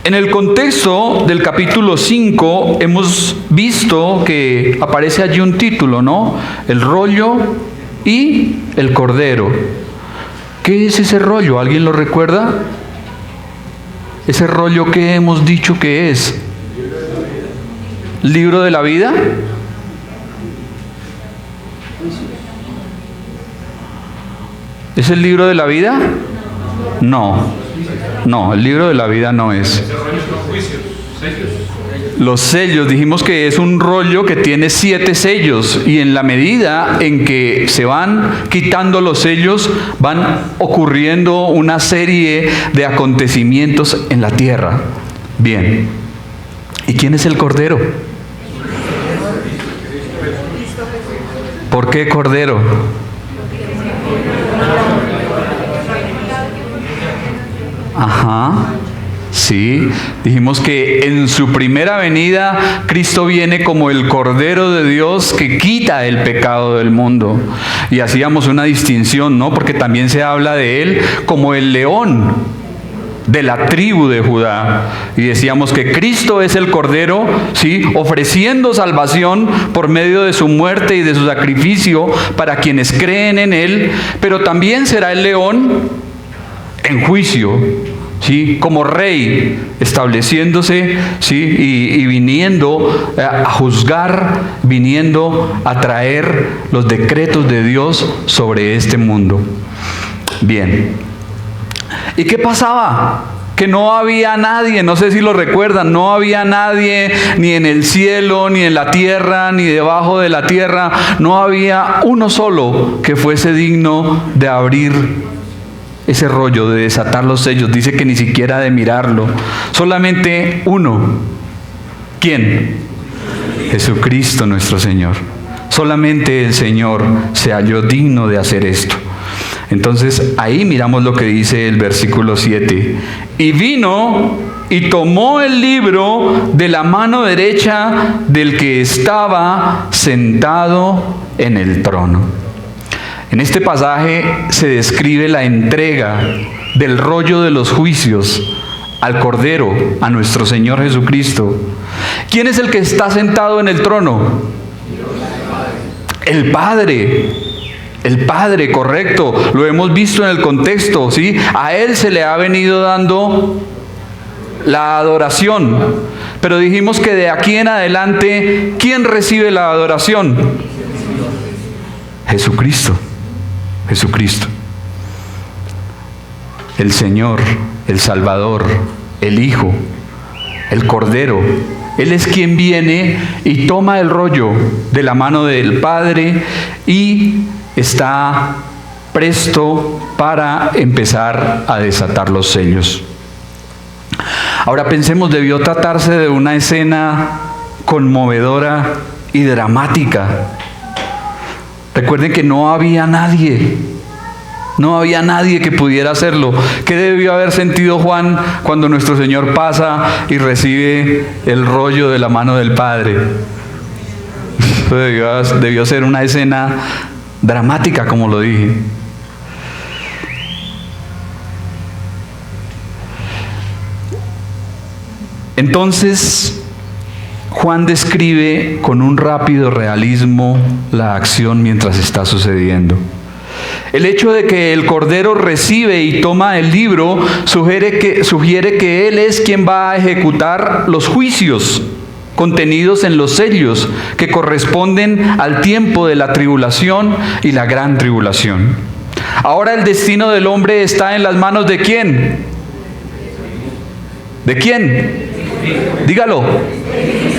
En el contexto del capítulo 5 hemos visto que aparece allí un título, ¿no? El rollo y el cordero. ¿Qué es ese rollo? ¿Alguien lo recuerda? ¿Ese rollo que hemos dicho que es? ¿Libro de la vida? ¿Es el libro de la vida? No, el libro de la vida no es. Los sellos, dijimos que es un rollo que tiene 7 sellos y en la medida en que se van quitando los sellos, van ocurriendo una serie de acontecimientos en la tierra. Bien, ¿y quién es el Cordero? ¿Por qué Cordero? Ajá. Sí, dijimos que en su primera venida Cristo viene como el Cordero de Dios que quita el pecado del mundo. Y hacíamos una distinción, ¿no? Porque también se habla de Él como el león de la tribu de Judá. Y decíamos que Cristo es el Cordero, ¿sí? Ofreciendo salvación por medio de su muerte y de su sacrificio para quienes creen en Él. Pero también será el león en juicio, ¿sí? Como rey, estableciéndose, ¿sí? y viniendo a juzgar, viniendo a traer los decretos de Dios sobre este mundo. Bien. ¿Y qué pasaba? Que no había nadie, no sé si lo recuerdan, no había nadie ni en el cielo, ni en la tierra, ni debajo de la tierra. No había uno solo que fuese digno de abrir ese rollo, de desatar los sellos. Dice que ni siquiera de mirarlo. Solamente uno. ¿Quién? Jesucristo nuestro Señor. Solamente el Señor se halló digno de hacer esto. Entonces ahí miramos lo que dice el versículo 7. Y vino y tomó el libro de la mano derecha del que estaba sentado en el trono. En este pasaje se describe la entrega del rollo de los juicios al Cordero, a nuestro Señor Jesucristo. ¿Quién es el que está sentado en el trono? El Padre. El Padre, correcto. Lo hemos visto en el contexto, ¿sí? A Él se le ha venido dando la adoración. Pero dijimos que de aquí en adelante, ¿quién recibe la adoración? Jesucristo. Jesucristo. El Señor, el Salvador, el Hijo, el Cordero. Él es quien viene y toma el rollo de la mano del Padre y está presto para empezar a desatar los sellos. Ahora pensemos, debió tratarse de una escena conmovedora y dramática. Recuerden que no había nadie que pudiera hacerlo. ¿Qué debió haber sentido Juan cuando nuestro Señor pasa y recibe el rollo de la mano del Padre? Debió ser una escena dramática, como lo dije. Entonces, Juan describe con un rápido realismo la acción mientras está sucediendo. El hecho de que el Cordero recibe y toma el libro sugiere que Él es quien va a ejecutar los juicios contenidos en los sellos que corresponden al tiempo de la tribulación y la gran tribulación. Ahora el destino del hombre está en las manos ¿de quién? ¿De quién? Dígalo.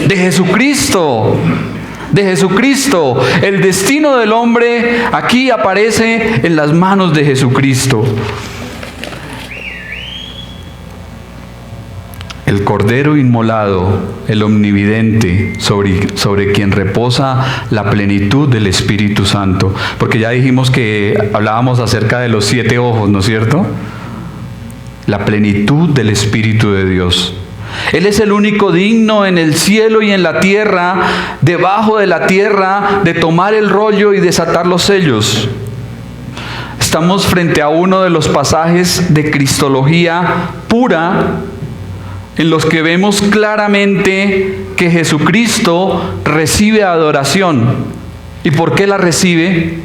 De Jesucristo. De Jesucristo. El destino del hombre aquí aparece en las manos de Jesucristo. El Cordero inmolado, el omnividente, sobre quien reposa la plenitud del Espíritu Santo. Porque ya dijimos que hablábamos acerca de los 7 ojos, ¿no es cierto? La plenitud del Espíritu de Dios. Él es el único digno en el cielo y en la tierra, debajo de la tierra, de tomar el rollo y desatar los sellos. Estamos frente a uno de los pasajes de cristología pura en los que vemos claramente que Jesucristo recibe adoración. ¿Y por qué la recibe?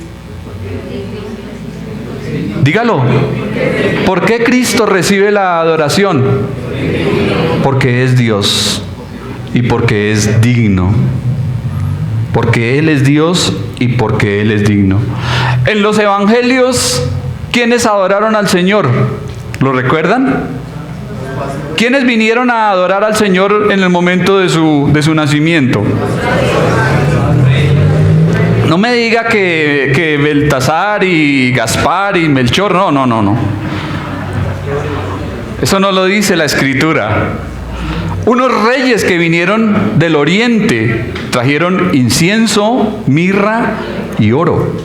Dígalo. ¿Por qué Cristo recibe la adoración? Porque es Dios y porque es digno. Porque Él es Dios y porque Él es digno. En los evangelios, ¿quiénes adoraron al Señor? ¿Lo recuerdan? ¿Quiénes vinieron a adorar al Señor en el momento de su nacimiento? No me diga que Baltasar y Gaspar y Melchor, no. Eso no lo dice la Escritura. Unos reyes que vinieron del oriente trajeron incienso, mirra y oro.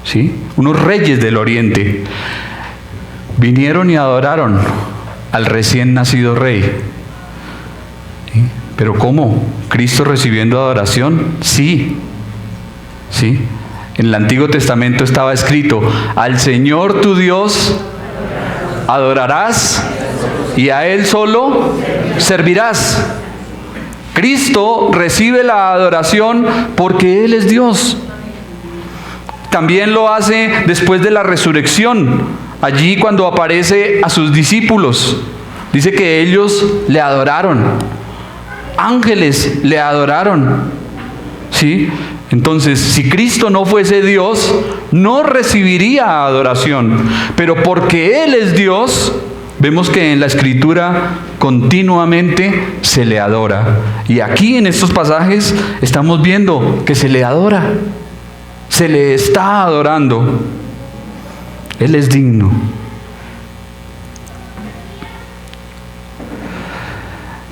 ¿Sí? Unos reyes del oriente vinieron y adoraron al recién nacido rey. ¿Sí? ¿Pero cómo? ¿Cristo recibiendo adoración? Sí. ¿Sí? En el Antiguo Testamento estaba escrito: al Señor tu Dios adorarás y a Él solo servirás. Cristo recibe la adoración porque Él es Dios. También lo hace después de la resurrección. Allí cuando aparece a sus discípulos, dice que ellos le adoraron. Ángeles le adoraron. ¿Sí? Entonces, si Cristo no fuese Dios, no recibiría adoración. Pero porque Él es Dios, vemos que en la Escritura continuamente se le adora. Y aquí en estos pasajes estamos viendo que se le adora. Se le está adorando. Él es digno.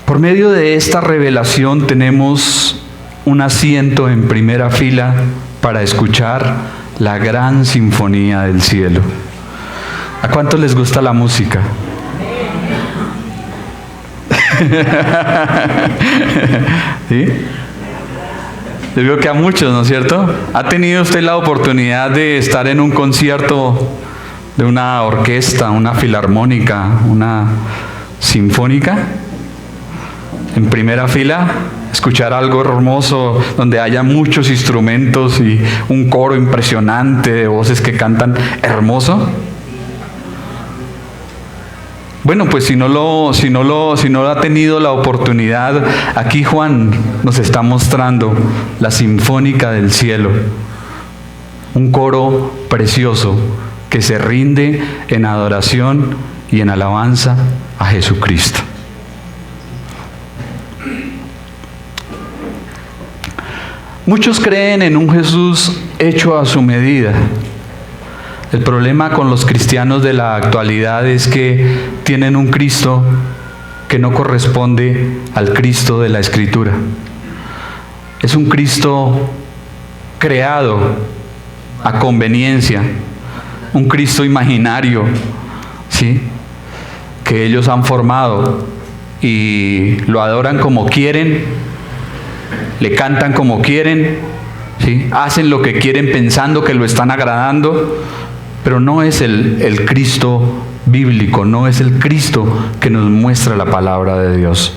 Por medio de esta revelación tenemos un asiento en primera fila para escuchar la gran sinfonía del cielo. ¿A cuántos les gusta la música? ¿Sí? Yo veo que a muchos, ¿no es cierto? ¿Ha tenido usted la oportunidad de estar en un concierto de una orquesta, una filarmónica, una sinfónica? En primera fila, escuchar algo hermoso donde haya muchos instrumentos y un coro impresionante de voces que cantan hermoso. Bueno, pues si no lo ha tenido la oportunidad, aquí Juan nos está mostrando la Sinfónica del Cielo. Un coro precioso que se rinde en adoración y en alabanza a Jesucristo. Muchos creen en un Jesús hecho a su medida. El problema con los cristianos de la actualidad es que tienen un Cristo que no corresponde al Cristo de la Escritura. Es un Cristo creado a conveniencia, un Cristo imaginario, ¿sí? Que ellos han formado y lo adoran como quieren, le cantan como quieren, ¿sí? Hacen lo que quieren pensando que lo están agradando. Pero no es el Cristo bíblico, no es el Cristo que nos muestra la palabra de Dios.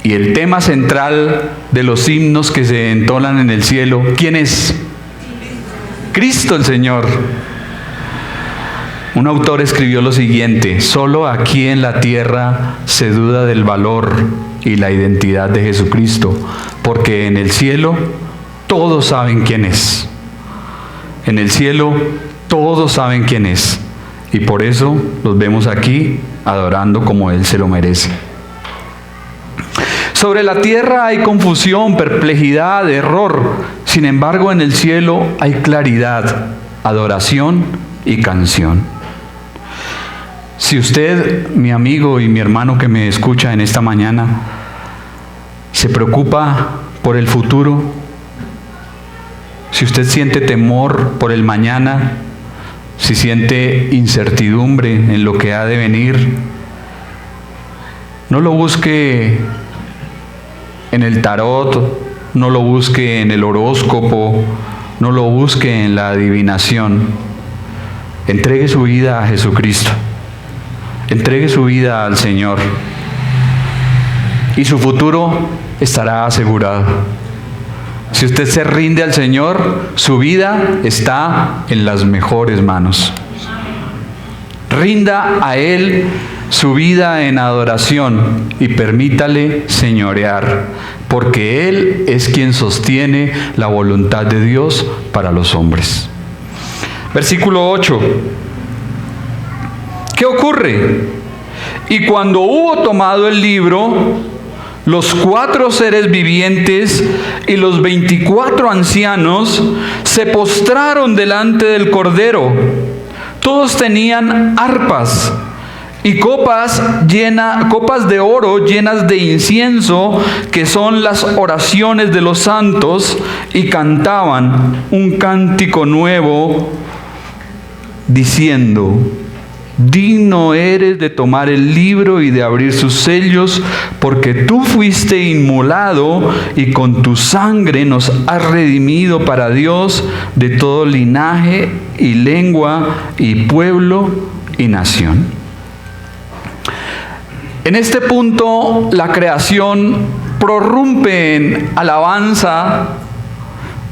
Y el tema central de los himnos que se entonan en el cielo, ¿quién es? Cristo el Señor. Un autor escribió lo siguiente: solo aquí en la tierra se duda del valor y la identidad de Jesucristo, porque en el cielo todos saben quién es. En el cielo todos saben quién es, y por eso los vemos aquí adorando como Él se lo merece. Sobre la tierra hay confusión, perplejidad, error. Sin embargo, en el cielo hay claridad, adoración y canción. Si usted, mi amigo y mi hermano que me escucha en esta mañana, se preocupa por el futuro, si usted siente temor por el mañana, si siente incertidumbre en lo que ha de venir, no lo busque en el tarot, no lo busque en el horóscopo, no lo busque en la adivinación. Entregue su vida a Jesucristo. Entregue su vida al Señor y su futuro estará asegurado. Si usted se rinde al Señor, su vida está en las mejores manos. Rinda a Él su vida en adoración y permítale señorear, porque Él es quien sostiene la voluntad de Dios para los hombres. Versículo 8. ¿Qué ocurre? Y cuando hubo tomado el libro, los 4 seres vivientes y los 24 ancianos se postraron delante del Cordero. Todos tenían arpas y copas de oro llenas de incienso, que son las oraciones de los santos, y cantaban un cántico nuevo, diciendo: digno eres de tomar el libro y de abrir sus sellos, porque tú fuiste inmolado y con tu sangre nos has redimido para Dios de todo linaje y lengua y pueblo y nación. En este punto la creación prorrumpe en alabanza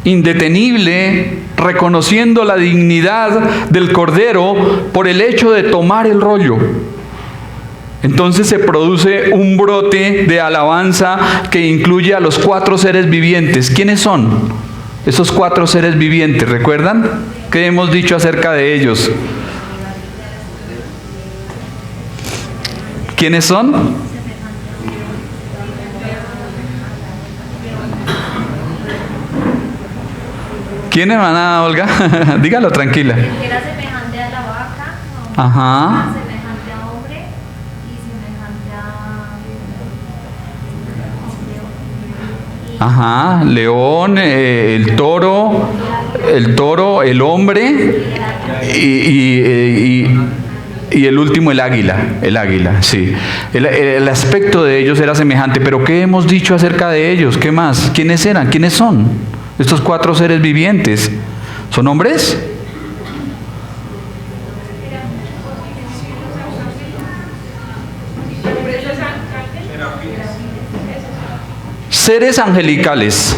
indetenible, reconociendo la dignidad del Cordero por el hecho de tomar el rollo. Entonces se produce un brote de alabanza que incluye a los 4 seres vivientes. ¿Quiénes son esos 4 seres vivientes? ¿Recuerdan? ¿Qué hemos dicho acerca de ellos? ¿Quiénes son? ¿Quiénes van a, Olga? Dígalo tranquila. Que era semejante a la vaca, ¿no? Ajá. Semejante a hombre y semejante a... Ajá. León, el toro, el hombre y el último el águila, sí. El aspecto de ellos era semejante, pero ¿qué hemos dicho acerca de ellos? ¿Qué más? ¿Quiénes eran? ¿Quiénes son? Estos 4 seres vivientes, ¿son hombres? Seres angelicales.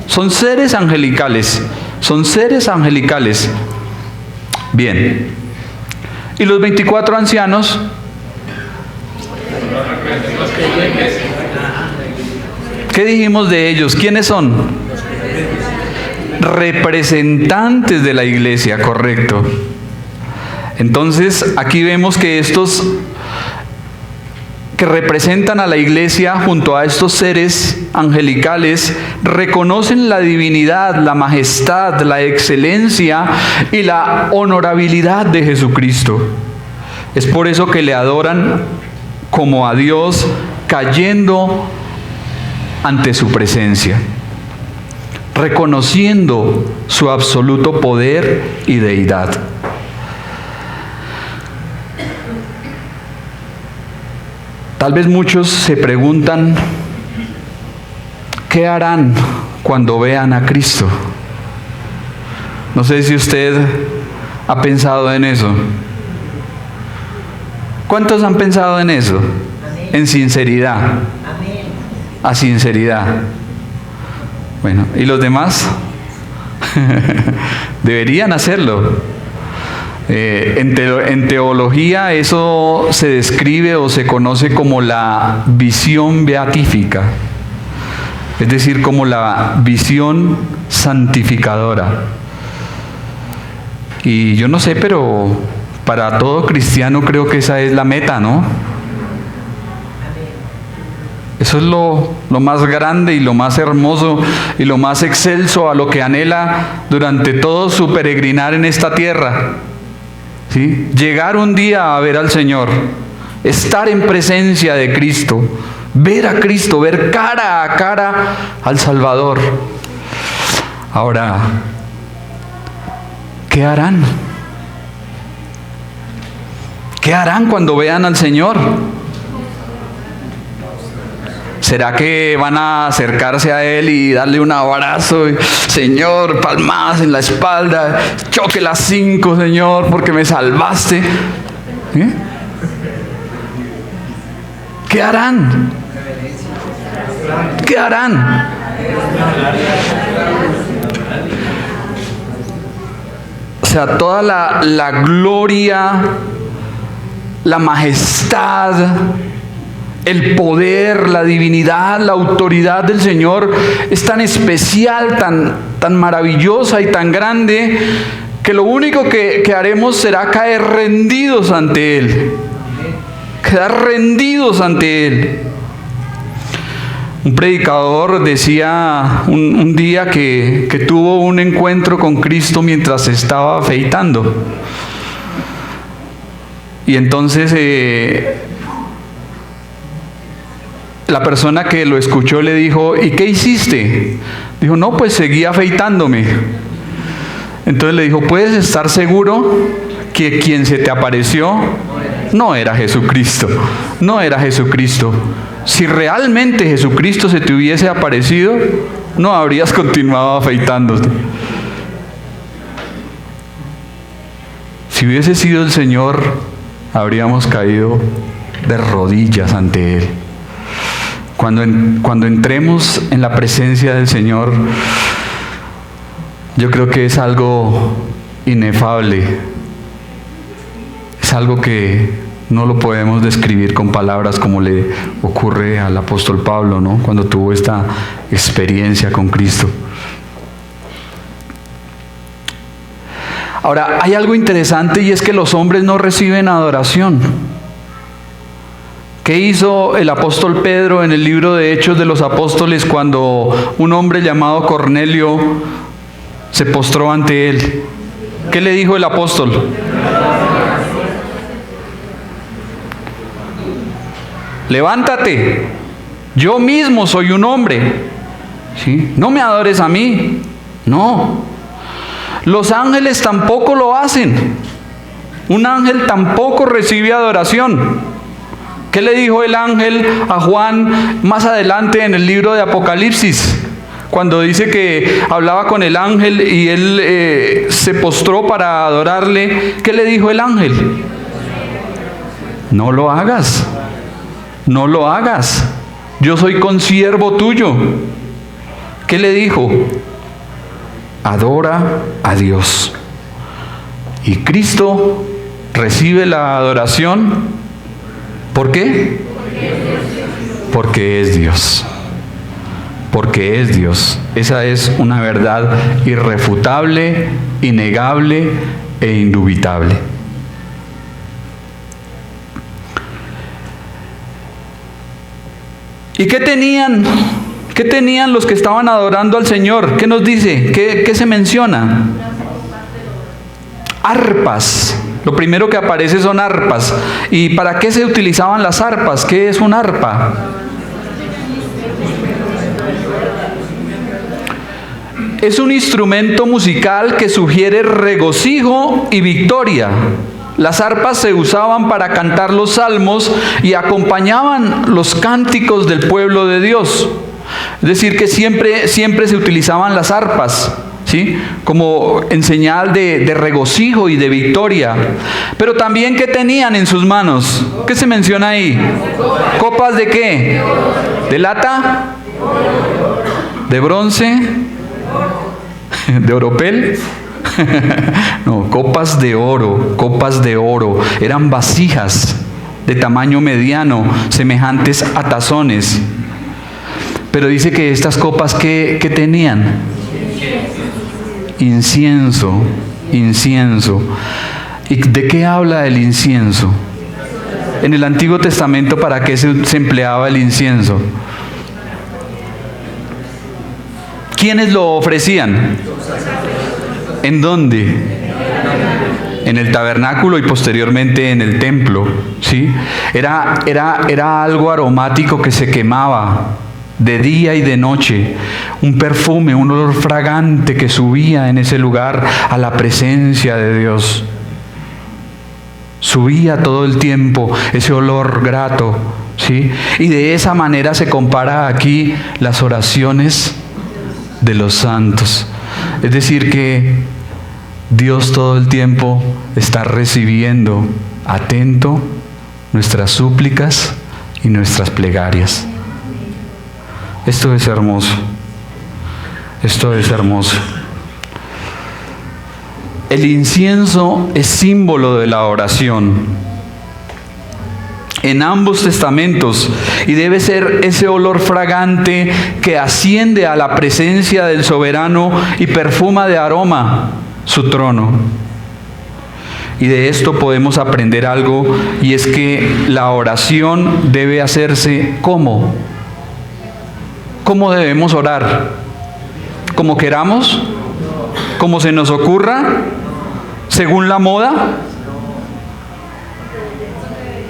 Son seres angelicales. Son seres angelicales. Bien. ¿Y los 24 ancianos? ¿Qué dijimos de ellos? ¿Quiénes son? Representantes de la iglesia, correcto. Entonces aquí vemos que estos que representan a la iglesia junto a estos seres angelicales reconocen la divinidad, la majestad, la excelencia y la honorabilidad de Jesucristo. Es por eso que le adoran como a Dios, cayendo ante su presencia, reconociendo su absoluto poder y deidad. Tal vez muchos se preguntan, ¿qué harán cuando vean a Cristo? No sé si usted ha pensado en eso. ¿Cuántos han pensado en eso? En sinceridad. A sinceridad. Bueno, ¿y los demás? Deberían hacerlo. En teología eso se describe o se conoce como la visión beatífica, es decir, como la visión santificadora. Y yo no sé, pero para todo cristiano creo que esa es la meta, ¿no? Eso es lo más grande y lo más hermoso y lo más excelso a lo que anhela durante todo su peregrinar en esta tierra. ¿Sí? Llegar un día a ver al Señor, estar en presencia de Cristo, ver a Cristo, ver cara a cara al Salvador. Ahora, ¿qué harán? ¿Qué harán cuando vean al Señor? ¿Será que van a acercarse a Él y darle un abrazo? Señor, palmadas en la espalda, choque las 5, Señor, porque me salvaste. ¿Qué harán? ¿Qué harán? O sea, toda la gloria, la majestad, el poder, la divinidad, la autoridad del Señor es tan especial, tan maravillosa y tan grande, que lo único que haremos será caer rendidos ante Él. Quedar rendidos ante Él. Un predicador decía un día que tuvo un encuentro con Cristo mientras se estaba afeitando. Y entonces la persona que lo escuchó le dijo: ¿y qué hiciste? Dijo: no, pues seguí afeitándome. Entonces le dijo: ¿puedes estar seguro que quien se te apareció no era Jesucristo? No era Jesucristo. Si realmente Jesucristo se te hubiese aparecido, no habrías continuado afeitándote. Si hubiese sido el Señor, habríamos caído de rodillas ante Él. Cuando entremos en la presencia del Señor, yo creo que es algo inefable. Es algo que no lo podemos describir con palabras, como le ocurre al apóstol Pablo, ¿no? Cuando tuvo esta experiencia con Cristo. Ahora, hay algo interesante, y es que los hombres no reciben adoración. ¿Qué hizo el apóstol Pedro en el libro de Hechos de los Apóstoles cuando un hombre llamado Cornelio se postró ante él? ¿Qué le dijo el apóstol? Levántate, yo mismo soy un hombre, ¿sí? No me adores a mí. No. Los ángeles tampoco lo hacen. Un ángel tampoco recibe adoración. ¿Qué le dijo el ángel a Juan más adelante en el libro de Apocalipsis? Cuando dice que hablaba con el ángel y él se postró para adorarle, ¿qué le dijo el ángel? No lo hagas. No lo hagas. Yo soy consiervo tuyo. ¿Qué le dijo? Adora a Dios. Y Cristo recibe la adoración. ¿Por qué? Porque es Dios. Porque es Dios. Esa es una verdad irrefutable, innegable e indubitable. ¿Y qué tenían? ¿Qué tenían los que estaban adorando al Señor? ¿Qué nos dice? ¿Qué se menciona? Arpas. Lo primero que aparece son arpas. ¿Y para qué se utilizaban las arpas? ¿Qué es un arpa? Es un instrumento musical que sugiere regocijo y victoria. Las arpas se usaban para cantar los salmos y acompañaban los cánticos del pueblo de Dios. Es decir, que siempre se utilizaban las arpas, ¿sí? Como en señal de regocijo y de victoria. Pero también, ¿qué tenían en sus manos? ¿Qué se menciona ahí? ¿Copas de qué? ¿De lata? ¿De bronce? ¿De oropel? No, copas de oro. Eran vasijas de tamaño mediano, semejantes a tazones. Pero dice que estas copas, ¿qué tenían? Incienso. ¿Y de qué habla el incienso? En el Antiguo Testamento, ¿para qué se empleaba el incienso? ¿Quiénes lo ofrecían? ¿En dónde? En el tabernáculo y posteriormente en el templo, ¿sí? Era algo aromático que se quemaba de día y de noche, un perfume, un olor fragante que subía en ese lugar a la presencia de Dios. Subía todo el tiempo ese olor grato, ¿sí? Y de esa manera se compara aquí las oraciones de los santos. Es decir, que Dios todo el tiempo está recibiendo atento nuestras súplicas y nuestras plegarias. Esto es hermoso. Esto es hermoso. El incienso es símbolo de la oración en ambos testamentos y debe ser ese olor fragante que asciende a la presencia del soberano y perfuma de aroma su trono. Y de esto podemos aprender algo, y es que la oración debe hacerse ¿cómo? ¿Cómo debemos orar? ¿Como queramos? ¿Como se nos ocurra? ¿Según la moda?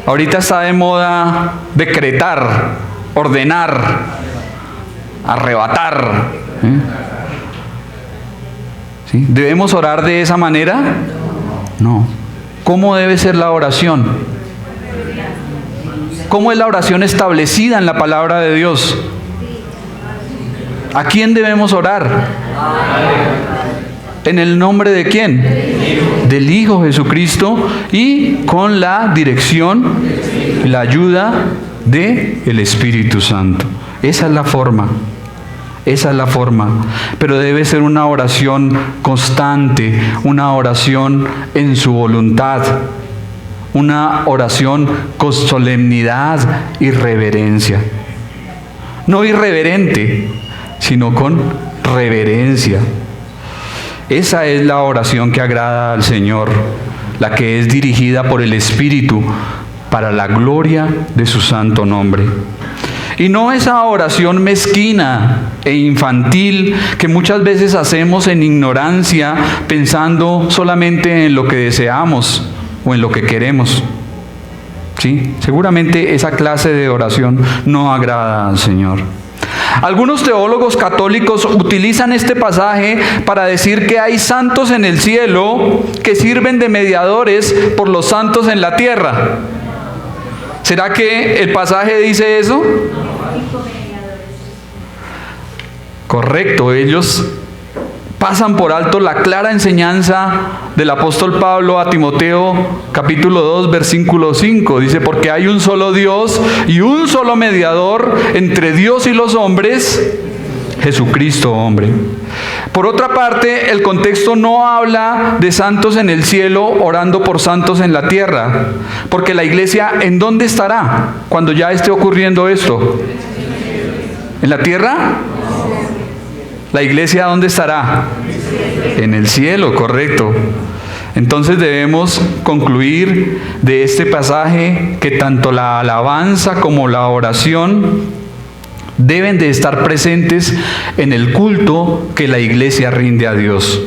Ahorita está de moda decretar, ordenar, arrebatar. ¿Sí? ¿Debemos orar de esa manera? No. ¿Cómo debe ser la oración? ¿Cómo es la oración establecida en la palabra de Dios? ¿A quién debemos orar? ¿En el nombre de quién? Del Hijo Jesucristo, y con la dirección y la ayuda del Espíritu Santo. Esa es la forma. Esa es la forma. Pero debe ser una oración constante, una oración en su voluntad, una oración con solemnidad y reverencia. No irreverente, sino con reverencia. Esa es la oración que agrada al Señor, la que es dirigida por el Espíritu para la gloria de su santo nombre. Y no esa oración mezquina e infantil que muchas veces hacemos en ignorancia, pensando solamente en lo que deseamos o en lo que queremos. ¿Sí? Seguramente esa clase de oración no agrada al Señor. Algunos teólogos católicos utilizan este pasaje para decir que hay santos en el cielo que sirven de mediadores por los santos en la tierra. ¿Será que el pasaje dice eso? Correcto, ellos pasan por alto la clara enseñanza del apóstol Pablo a Timoteo, capítulo 2, versículo 5. Dice, porque hay un solo Dios y un solo mediador entre Dios y los hombres, Jesucristo hombre. Por otra parte, el contexto no habla de santos en el cielo orando por santos en la tierra, porque la iglesia, ¿en dónde estará cuando ya esté ocurriendo esto? ¿En la tierra? ¿La iglesia dónde estará? En el cielo, correcto. Entonces debemos concluir de este pasaje que tanto la alabanza como la oración deben de estar presentes en el culto que la iglesia rinde a Dios.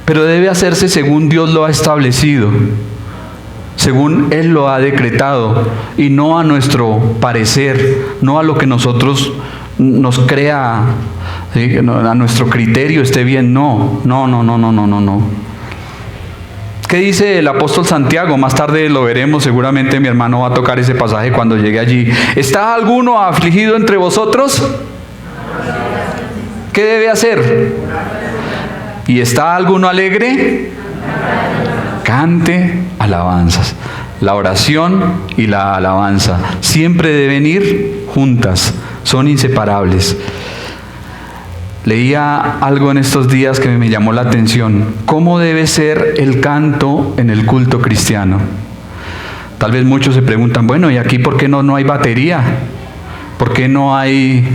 Pero debe hacerse según Dios lo ha establecido, según Él lo ha decretado, y no a nuestro parecer, no a lo que nosotros nos crea, ¿sí? A nuestro criterio esté bien. No. ¿Qué dice el apóstol Santiago? Más tarde lo veremos, seguramente mi hermano va a tocar ese pasaje cuando llegue allí. ¿Está alguno afligido entre vosotros? ¿Qué debe hacer? ¿Y está alguno alegre? Cante alabanzas. La oración y la alabanza siempre deben ir juntas, son inseparables. Leía algo en estos días que me llamó la atención. ¿Cómo debe ser el canto en el culto cristiano? Tal vez muchos se preguntan, bueno, ¿y aquí por qué no hay batería? ¿Por qué no hay...?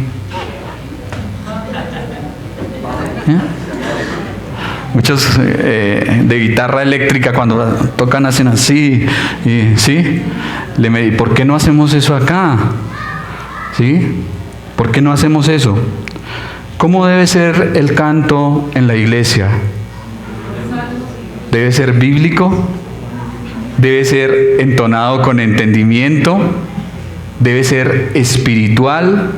Muchos de guitarra eléctrica cuando tocan hacen así, ¿sí? ¿Por qué no hacemos eso acá? ¿Sí? ¿Por qué no hacemos eso? ¿Cómo debe ser el canto en la iglesia? ¿Debe ser bíblico? ¿Debe ser entonado con entendimiento? ¿Debe ser espiritual?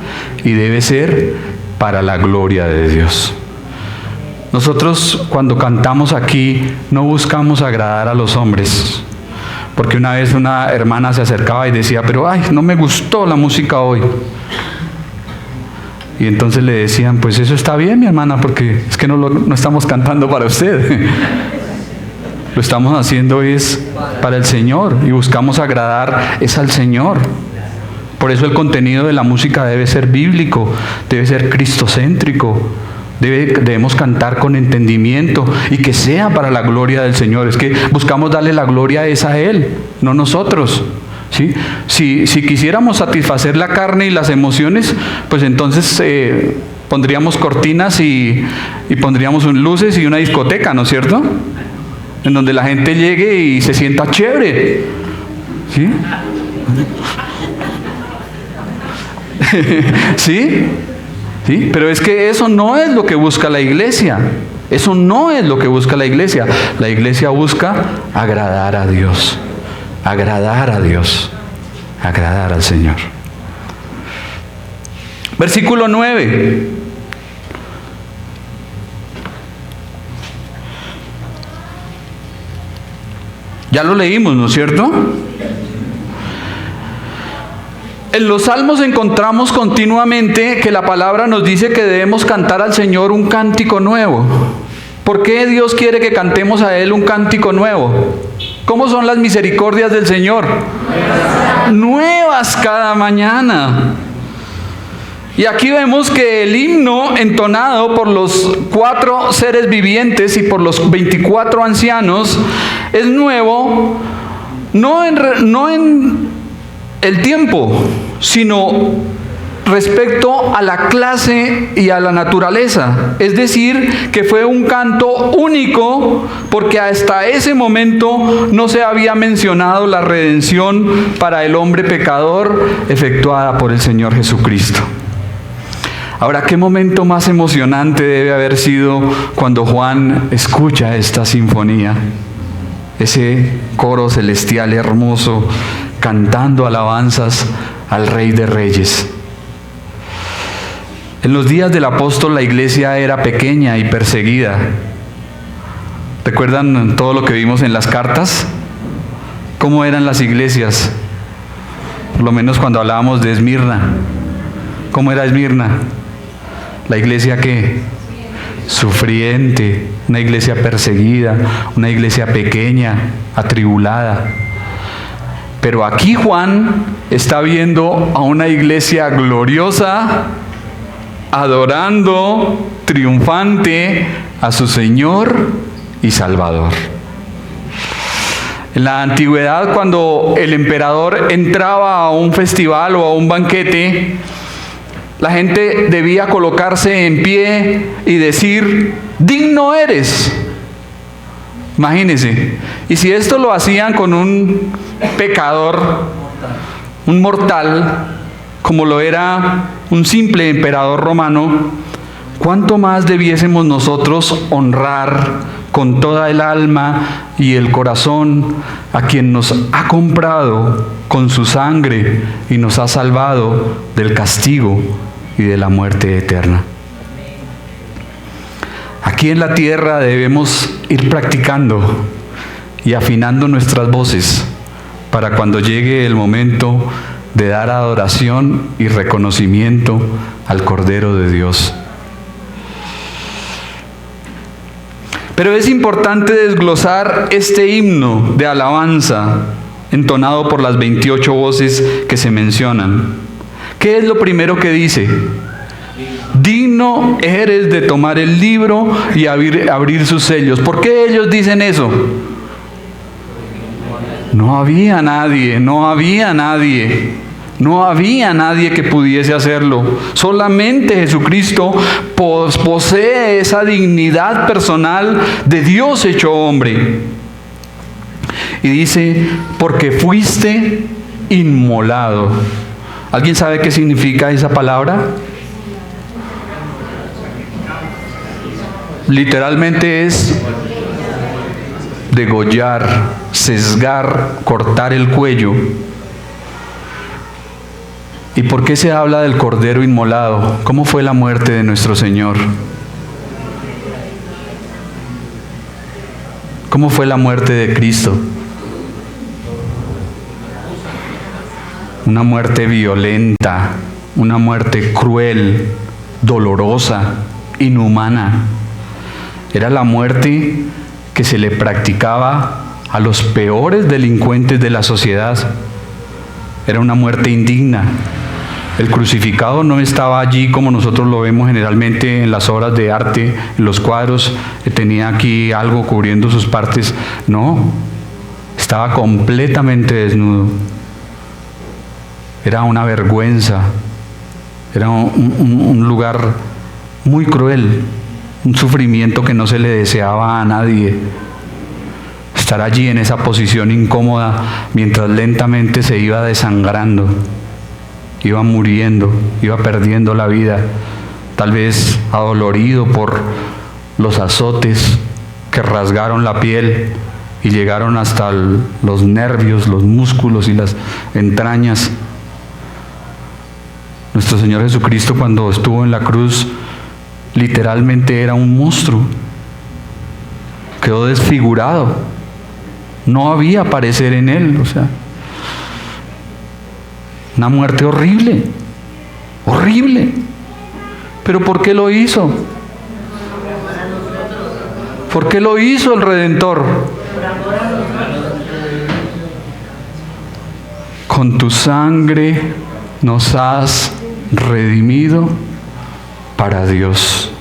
Y debe ser para la gloria de Dios. Nosotros cuando cantamos aquí no buscamos agradar a los hombres, porque una vez una hermana se acercaba y decía, pero ay, no me gustó la música hoy. Y entonces le decían, pues eso está bien, mi hermana, porque es que no estamos cantando para usted. lo estamos haciendo es para el Señor y buscamos agradar es al Señor. Por eso el contenido de la música debe ser bíblico, debe ser cristocéntrico, debemos cantar con entendimiento y que sea para la gloria del Señor. Es que buscamos darle la gloria es a Él, no nosotros. ¿Sí? Si quisiéramos satisfacer la carne y las emociones, pues entonces pondríamos cortinas y pondríamos luces y una discoteca, ¿no es cierto? En donde la gente llegue y se sienta chévere. ¿Sí? ¿Sí? ¿Sí? Pero es que eso no es lo que busca la iglesia. Eso no es lo que busca la iglesia. La iglesia busca agradar a Dios. Agradar a Dios. Agradar al Señor. Versículo 9. Ya lo leímos, ¿no es cierto? En los salmos encontramos continuamente que la palabra nos dice que debemos cantar al Señor un cántico nuevo. ¿Por qué Dios quiere que cantemos a Él un cántico nuevo? ¿Cómo son las misericordias del Señor? Nuevas cada mañana. Y aquí vemos que el himno entonado por los 4 seres vivientes y por los 24 ancianos es nuevo, no en el tiempo, sino respecto a la clase y a la naturaleza. Es decir, que fue un canto único porque hasta ese momento no se había mencionado la redención para el hombre pecador efectuada por el Señor Jesucristo. Ahora, ¿qué momento más emocionante debe haber sido cuando Juan escucha esta sinfonía? Ese coro celestial hermoso cantando alabanzas al Rey de Reyes. En los días del apóstol la iglesia era pequeña y perseguida. ¿Recuerdan todo lo que vimos en las cartas? ¿Cómo eran las iglesias? Por lo menos cuando hablábamos de Esmirna. ¿Cómo era Esmirna? La iglesia que sufriente, una iglesia perseguida, una iglesia pequeña, atribulada. Pero aquí Juan está viendo a una iglesia gloriosa, adorando, triunfante a su Señor y Salvador. En la antigüedad, cuando el emperador entraba a un festival o a un banquete, la gente debía colocarse en pie y decir: digno eres. Imagínense. Y si esto lo hacían con un pecador, un mortal, como lo era un simple emperador romano, ¿cuánto más debiésemos nosotros honrar con toda el alma y el corazón a quien nos ha comprado con su sangre y nos ha salvado del castigo y de la muerte eterna? Aquí en la tierra debemos ir practicando y afinando nuestras voces para cuando llegue el momento de dar adoración y reconocimiento al Cordero de Dios. Pero es importante desglosar este himno de alabanza entonado por las 28 voces que se mencionan. ¿Qué es lo primero que dice? Digno eres de tomar el libro y abrir sus sellos. ¿Por qué ellos dicen eso? No había nadie que pudiese hacerlo. Solamente Jesucristo posee esa dignidad personal de Dios hecho hombre. Y dice, porque fuiste inmolado. ¿Alguien sabe qué significa esa palabra? Literalmente es degollar, sesgar, cortar el cuello. ¿Y por qué se habla del Cordero inmolado? ¿Cómo fue la muerte de nuestro Señor? ¿Cómo fue la muerte de Cristo? Una muerte violenta, una muerte cruel, dolorosa, inhumana. Era la muerte que se le practicaba a los peores delincuentes de la sociedad. Era una muerte indigna. El crucificado no estaba allí como nosotros lo vemos generalmente en las obras de arte, en los cuadros, que tenía aquí algo cubriendo sus partes. No, estaba completamente desnudo. Era una vergüenza, era un lugar muy cruel, un sufrimiento que no se le deseaba a nadie. Estar allí en esa posición incómoda mientras lentamente se iba desangrando, iba muriendo, iba perdiendo la vida, tal vez adolorido por los azotes que rasgaron la piel y llegaron hasta los nervios, los músculos y las entrañas. Nuestro Señor Jesucristo, cuando estuvo en la cruz, literalmente era un monstruo. Quedó desfigurado. No había parecer en él, o sea, una muerte horrible, horrible. ¿Pero por qué lo hizo? ¿Por qué lo hizo el Redentor? Con tu sangre nos has redimido para Dios.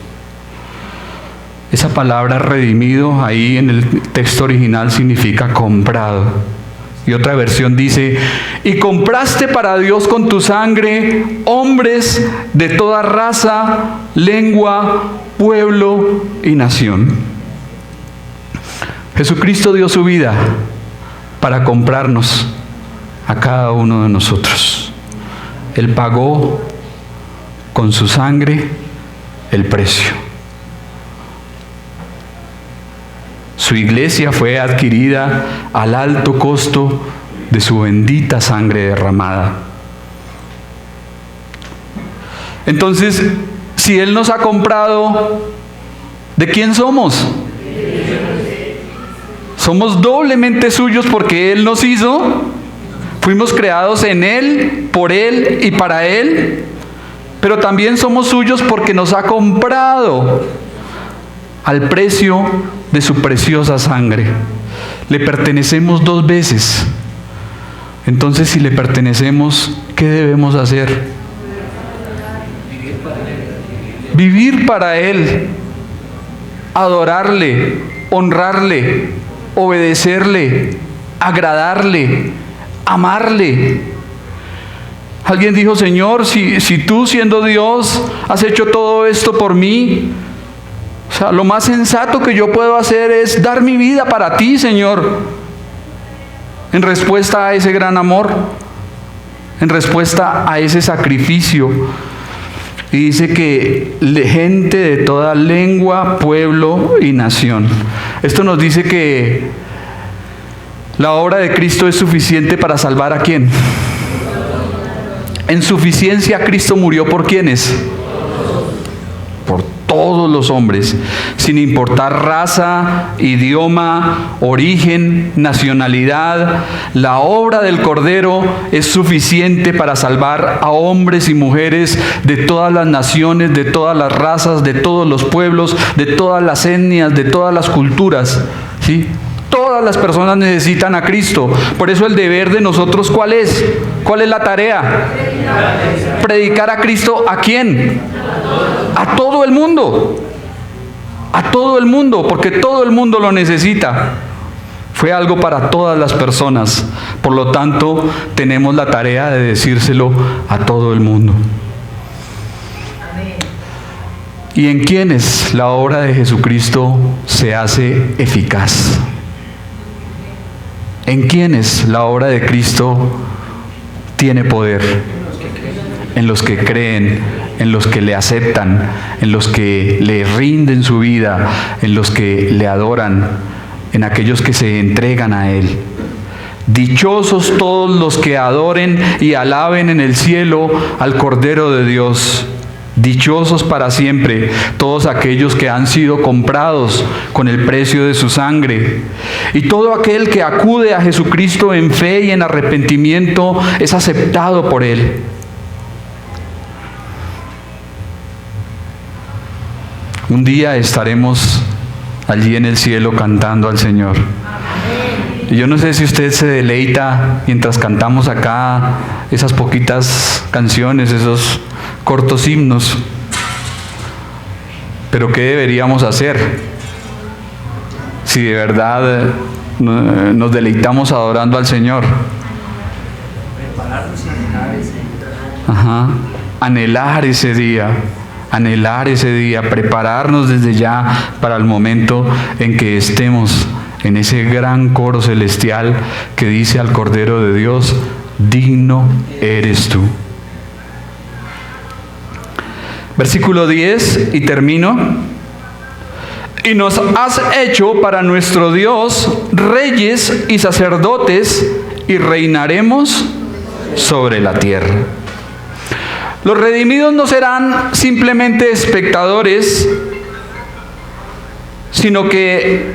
Esa palabra redimido ahí en el texto original significa comprado. Y otra versión dice, y compraste para Dios con tu sangre hombres de toda raza, lengua, pueblo y nación. Jesucristo dio su vida para comprarnos a cada uno de nosotros. Él pagó con su sangre el precio. Su iglesia fue adquirida al alto costo de su bendita sangre derramada. Entonces, si Él nos ha comprado, ¿de quién somos? Somos doblemente suyos porque Él nos hizo. Fuimos creados en Él, por Él y para Él. Pero también somos suyos porque nos ha comprado al precio de su preciosa sangre. Le pertenecemos dos veces. Entonces, si le pertenecemos, ¿qué debemos hacer? Vivir para Él, adorarle, honrarle, obedecerle, agradarle, amarle. Alguien dijo, Señor, si tú siendo Dios has hecho todo esto por mí, o sea, lo más sensato que yo puedo hacer es dar mi vida para ti, Señor, en respuesta a ese gran amor, en respuesta a ese sacrificio. Y dice que gente de toda lengua, pueblo y nación. Esto nos dice que la obra de Cristo es suficiente para salvar ¿a quién? En suficiencia Cristo murió ¿por quiénes? Por todos los hombres, sin importar raza, idioma, origen, nacionalidad. La obra del Cordero es suficiente para salvar a hombres y mujeres de todas las naciones, de todas las razas, de todos los pueblos, de todas las etnias, de todas las culturas, ¿sí? Todas las personas necesitan a Cristo. Por eso el deber de nosotros, ¿cuál es? ¿Cuál es la tarea? Predicar a Cristo ¿a quién? A todo el mundo. A todo el mundo, porque todo el mundo lo necesita. Fue algo para todas las personas. Por lo tanto, tenemos la tarea de decírselo a todo el mundo. ¿Y en quiénes la obra de Jesucristo se hace eficaz? ¿En quiénes la obra de Cristo tiene poder? En los que creen, en los que le aceptan, en los que le rinden su vida, en los que le adoran, en aquellos que se entregan a Él. Dichosos todos los que adoren y alaben en el cielo al Cordero de Dios. Dichosos para siempre todos aquellos que han sido comprados con el precio de su sangre. Y todo aquel que acude a Jesucristo en fe y en arrepentimiento es aceptado por Él. Un día estaremos allí en el cielo cantando al Señor. Y yo no sé si usted se deleita mientras cantamos acá esas poquitas canciones, esos cortos himnos. Pero ¿qué deberíamos hacer si de verdad nos deleitamos adorando al Señor? Prepararnos y anhelar ese día. Ajá. Anhelar ese día, prepararnos desde ya para el momento en que estemos en ese gran coro celestial que dice al Cordero de Dios: digno eres tú. Versículo 10, y termino. Y nos has hecho para nuestro Dios reyes y sacerdotes, y reinaremos sobre la tierra. Los redimidos no serán simplemente espectadores, sino que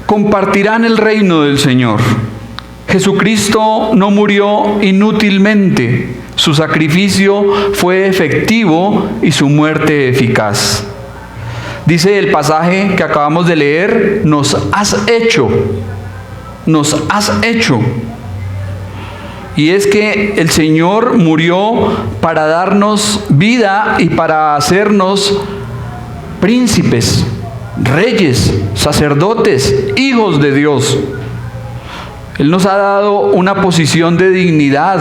compartirán el reino del Señor. Jesucristo no murió inútilmente. Su sacrificio fue efectivo y su muerte eficaz. Dice el pasaje que acabamos de leer: nos has hecho. Nos has hecho. Y es que el Señor murió para darnos vida y para hacernos príncipes, reyes, sacerdotes, hijos de Dios. Él nos ha dado una posición de dignidad,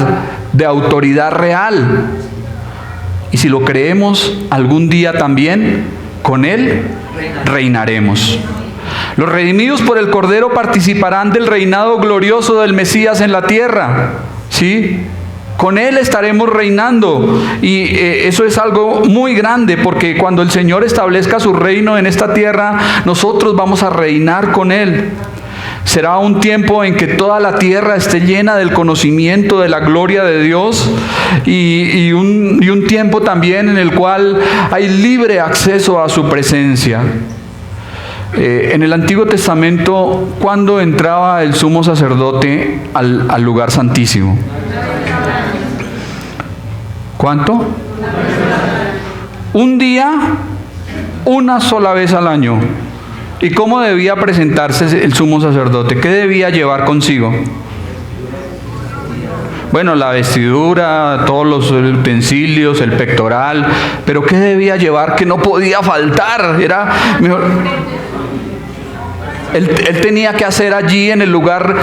de autoridad real. Y si lo creemos, algún día también con Él reinaremos. Los redimidos por el Cordero participarán del reinado glorioso del Mesías en la tierra. ¿Sí? Con Él estaremos reinando. Y eso es algo muy grande, porque cuando el Señor establezca su reino en esta tierra, nosotros vamos a reinar con Él. Será un tiempo en que toda la tierra esté llena del conocimiento de la gloria de Dios, y un tiempo también en el cual hay libre acceso a su presencia. En el Antiguo Testamento, ¿cuándo entraba el sumo sacerdote al lugar santísimo? ¿Cuánto? Un día, una sola vez al año. ¿Y cómo debía presentarse el sumo sacerdote? ¿Qué debía llevar consigo? Bueno, la vestidura, todos los utensilios, el pectoral, pero ¿qué debía llevar que no podía faltar? Era mejor. Él tenía que hacer allí en el lugar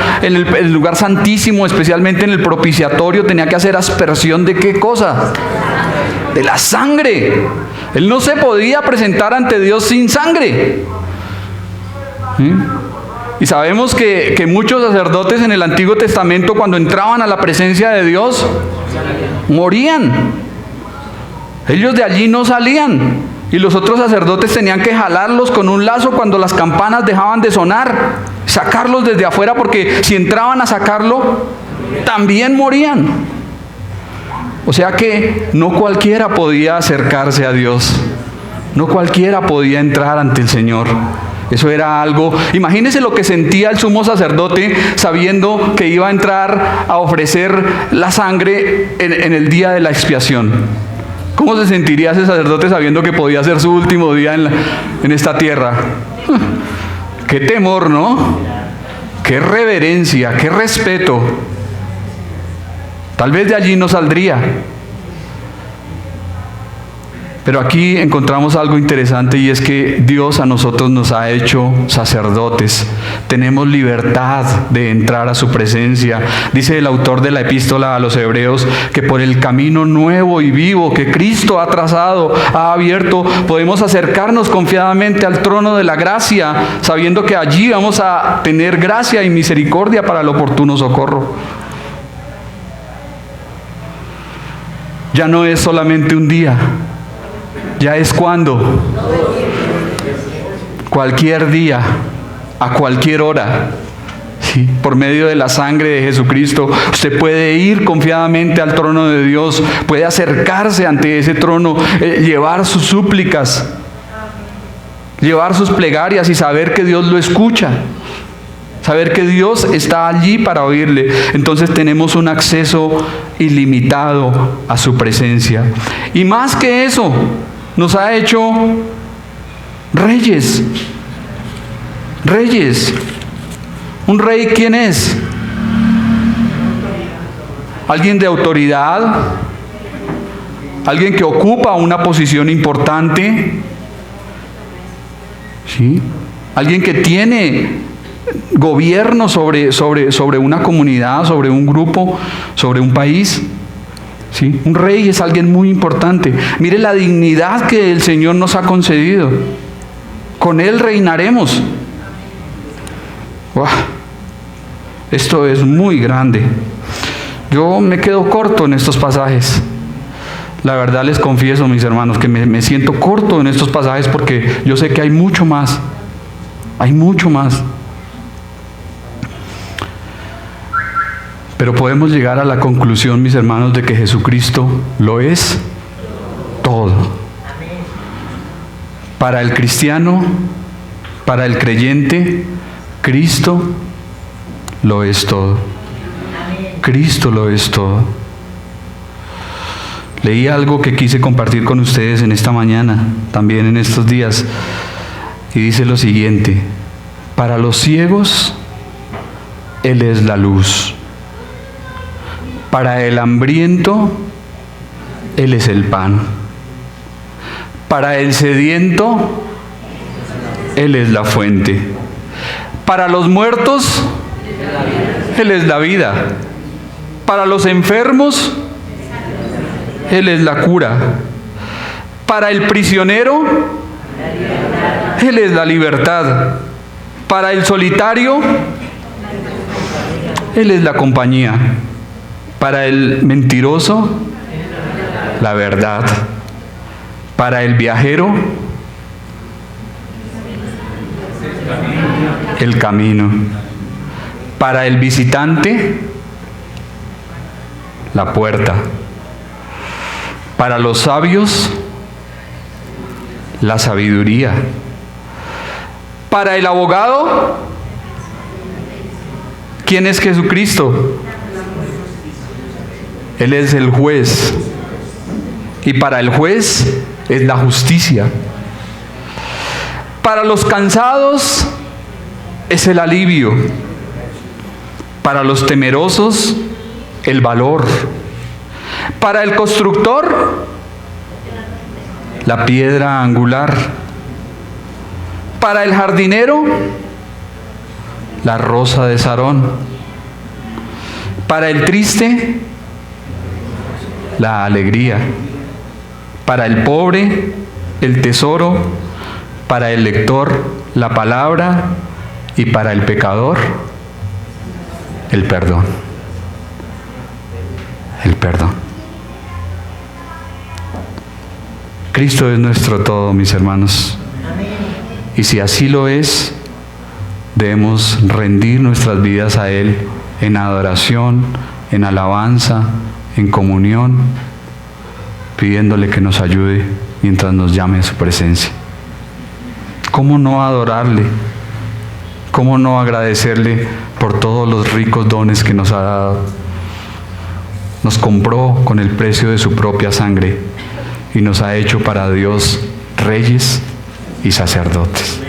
santísimo, especialmente en el propiciatorio, tenía que hacer aspersión de ¿qué cosa? De la sangre. Él no se podía presentar ante Dios sin sangre. ¿Sí? Y sabemos que muchos sacerdotes en el Antiguo Testamento, cuando entraban a la presencia de Dios, morían. Ellos de allí no salían. Y los otros sacerdotes tenían que jalarlos con un lazo cuando las campanas dejaban de sonar, sacarlos desde afuera, porque si entraban a sacarlo, también morían. O sea que no cualquiera podía acercarse a Dios. No cualquiera podía entrar ante el Señor. Eso era algo. Imagínense lo que sentía el sumo sacerdote sabiendo que iba a entrar a ofrecer la sangre en el día de la expiación. ¿Cómo se sentiría ese sacerdote sabiendo que podía ser su último día en esta tierra? ¡Qué temor!, ¿no? ¡Qué reverencia! ¡Qué respeto! Tal vez de allí no saldría. Pero aquí encontramos algo interesante, y es que Dios a nosotros nos ha hecho sacerdotes. Tenemos libertad de entrar a su presencia. Dice el autor de la epístola a los Hebreos que por el camino nuevo y vivo que Cristo ha trazado, ha abierto, podemos acercarnos confiadamente al trono de la gracia, sabiendo que allí vamos a tener gracia y misericordia para el oportuno socorro. Ya no es solamente un día. Ya es cuando, cualquier día, a cualquier hora, ¿sí? Por medio de la sangre de Jesucristo, usted puede ir confiadamente al trono de Dios, puede acercarse ante ese trono, llevar sus súplicas, llevar sus plegarias y saber que Dios lo escucha, saber que Dios está allí para oírle. Entonces tenemos un acceso ilimitado a su presencia. Y más que eso, nos ha hecho reyes. Reyes. ¿Un rey quién es? Alguien de autoridad, alguien que ocupa una posición importante, ¿sí? Alguien que tiene gobierno sobre una comunidad, sobre un grupo, sobre un país. ¿Sí? Un rey es alguien muy importante. Mire la dignidad que el Señor nos ha concedido. Con Él reinaremos. ¡Wow! Esto es muy grande. Yo me quedo corto en estos pasajes. La verdad les confieso, mis hermanos, que me siento corto en estos pasajes porque yo sé que hay mucho más. Hay mucho más. Pero podemos llegar a la conclusión, mis hermanos, de que Jesucristo lo es todo. Para el cristiano, para el creyente, Cristo lo es todo. Cristo lo es todo. Leí algo que quise compartir con ustedes en esta mañana, también en estos días, y dice lo siguiente: para los ciegos, Él es la luz. Para el hambriento, Él es el pan. Para el sediento, Él es la fuente. Para los muertos, Él es la vida. Para los enfermos, Él es la cura. Para el prisionero, Él es la libertad. Para el solitario, Él es la compañía. Para el mentiroso, la verdad. Para el viajero, el camino. Para el visitante, la puerta. Para los sabios, la sabiduría. Para el abogado, ¿quién es Jesucristo? Él es el juez. Y para el juez es la justicia. Para los cansados es el alivio. Para los temerosos, el valor. Para el constructor, la piedra angular. Para el jardinero, la rosa de Sarón. Para el triste, la alegría. Para el pobre, el tesoro. Para el lector, la palabra. Y para el pecador, el perdón. El perdón. Cristo es nuestro todo, mis hermanos. Y si así lo es, debemos rendir nuestras vidas a Él en adoración, en alabanza, en comunión, pidiéndole que nos ayude mientras nos llame a su presencia. ¿Cómo no adorarle? ¿Cómo no agradecerle por todos los ricos dones que nos ha dado? Nos compró con el precio de su propia sangre y nos ha hecho para Dios reyes y sacerdotes.